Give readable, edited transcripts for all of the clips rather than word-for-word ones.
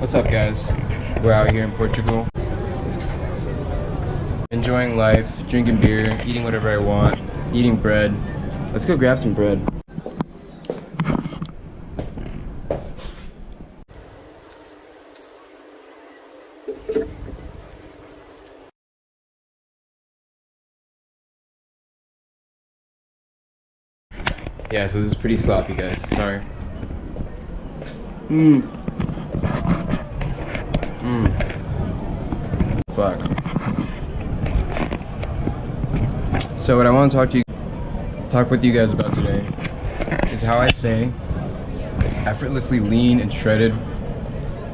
What's up, guys? We're out here in Portugal, enjoying life, drinking beer, eating whatever I want, eating bread. Let's go grab some bread. Yeah, so this is pretty sloppy, guys. Sorry. Fuck. So what I want to talk with you guys about today is how I stay effortlessly lean and shredded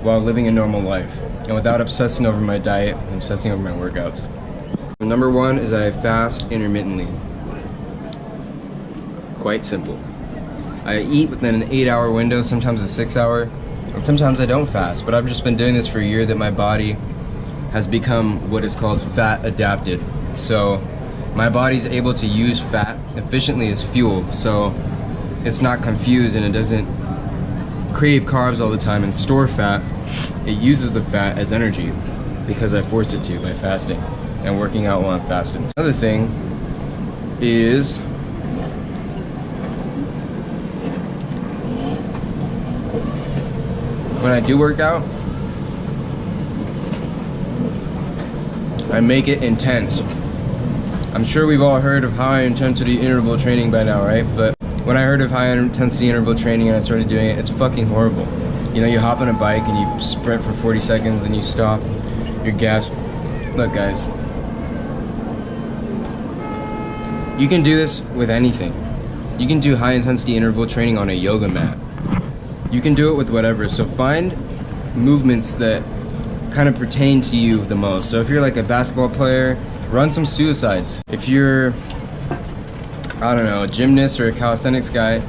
while living a normal life and without obsessing over my diet and obsessing over my workouts. Number one is I fast intermittently. Quite simple. I eat within an 8-hour window, sometimes a 6-hour, and sometimes I don't fast, but I've just been doing this for a year that my body has become what is called fat adapted. So my body's able to use fat efficiently as fuel, so it's not confused and it doesn't crave carbs all the time and store fat. It uses the fat as energy because I force it to by fasting and working out while I'm fasting. Another thing is when I do work out, I make it intense. I'm sure we've all heard of high intensity interval training by now, right? But when I heard of high intensity interval training and I started doing it, it's fucking horrible. You know, you hop on a bike and you sprint for 40 seconds and you stop, you're gassed. Look, guys, you can do this with anything. You can do high intensity interval training on a yoga mat. You can do it with whatever. So find movements that kind of pertain to you the most. So if you're like a basketball player, run some suicides. If you're, I don't know, a gymnast or a calisthenics guy,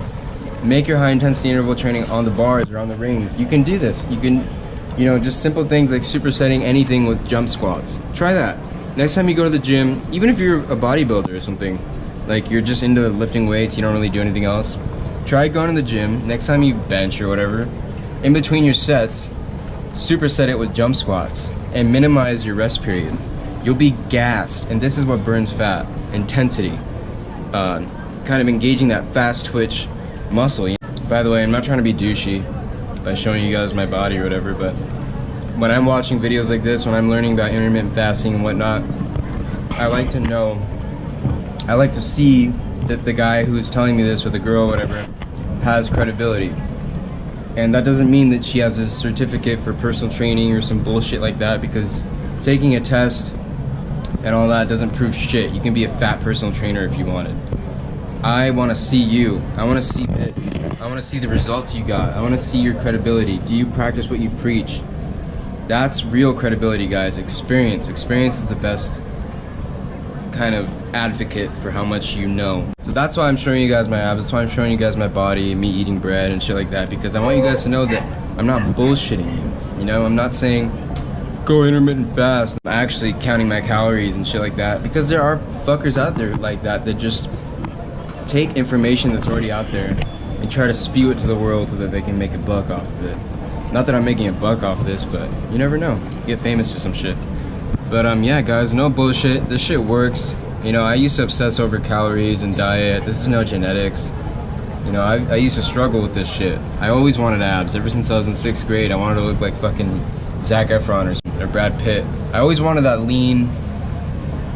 make your high intensity interval training on the bars or on the rings. You can do this. You can, you know, just simple things like supersetting anything with jump squats. Try that. Next time you go to the gym, even if you're a bodybuilder or something, like you're just into lifting weights, you don't really do anything else, try going to the gym. Next time you bench or whatever, in between your sets, superset it with jump squats and minimize your rest period. You'll be gassed, and this is what burns fat: intensity, kind of engaging that fast twitch muscle. By the way, I'm not trying to be douchey by showing you guys my body or whatever, but when I'm watching videos like this, when I'm learning about intermittent fasting and whatnot, I like to know, I like to see that the guy who's telling me this, or the girl or whatever, has credibility. And that doesn't mean that she has a certificate for personal training or some bullshit like that, because taking a test and all that doesn't prove shit. You can be a fat personal trainer if you wanted. I want to see you. I want to see this. I want to see the results you got. I want to see your credibility. Do you practice what you preach? That's real credibility, guys. Experience. Experience is the best kind of advocate for how much you know. So that's why I'm showing you guys my abs. That's why I'm showing you guys my body, me eating bread and shit like that, because I want you guys to know that I'm not bullshitting you. You know, I'm not saying go intermittent fast. I'm actually counting my calories and shit like that, because there are fuckers out there like that that just take information that's already out there and try to spew it to the world so that they can make a buck off of it. Not that I'm making a buck off this, but you never know. You get famous for some shit. But yeah, guys, no bullshit. This shit works. You know, I used to obsess over calories and diet. This is no genetics. You know, I used to struggle with this shit. I always wanted abs. Ever since I was in 6th grade, I wanted to look like fucking Zac Efron or Brad Pitt. I always wanted that lean,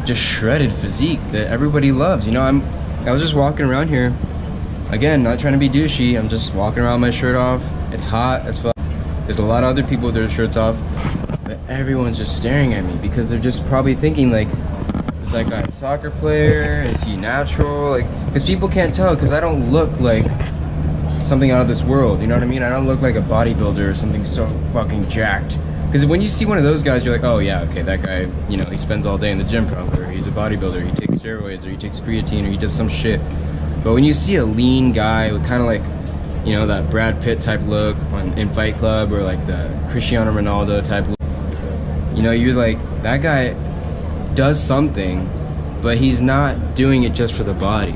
just shredded physique that everybody loves. You know, I was just walking around here. Again, not trying to be douchey. I'm just walking around with my shirt off. It's hot as fuck. There's a lot of other people with their shirts off, but everyone's just staring at me because they're just probably thinking like, is that guy a soccer player? Is he natural? Like, because people can't tell, because I don't look like something out of this world. You know what I mean? I don't look like a bodybuilder or something so fucking jacked. Because when you see one of those guys, you're like, oh yeah, okay, that guy, you know, he spends all day in the gym probably, or he's a bodybuilder, he takes steroids, or he takes creatine, or he does some shit. But when you see a lean guy with kind of like, you know, that Brad Pitt type look in Fight Club, or like the Cristiano Ronaldo type look, you know, you're like, that guy does something, but he's not doing it just for the body.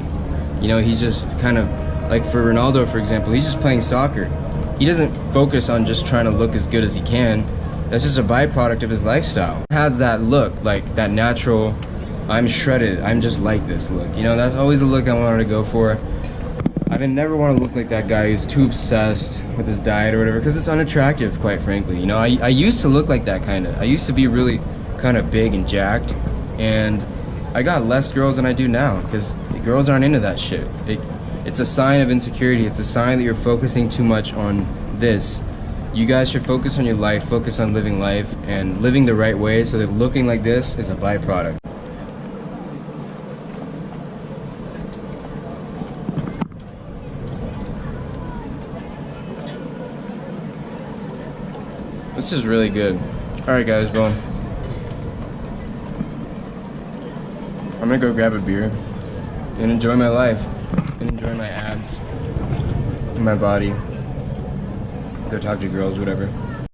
You know, he's just kind of, like for Ronaldo, for example, he's just playing soccer. he doesn't focus on just trying to look as good as he can. That's just a byproduct of his lifestyle. He has that look, like that natural, I'm shredded, I'm just like this look. You know, that's always the look I wanted to go for. I didn't never want to look like that guy who's too obsessed with his diet or whatever, because it's unattractive, quite frankly. You know, I used to look like that kind of. I used to be really kind of big and jacked, and I got less girls than I do now, because the girls aren't into that shit. It's a sign of insecurity. It's a sign that you're focusing too much on this. You guys should focus on your life, focus on living life, and living the right way, so that looking like this is a byproduct. This is really good. Alright guys, well, I'm gonna go grab a beer and enjoy my life and enjoy my abs and my body. Go talk to girls, whatever.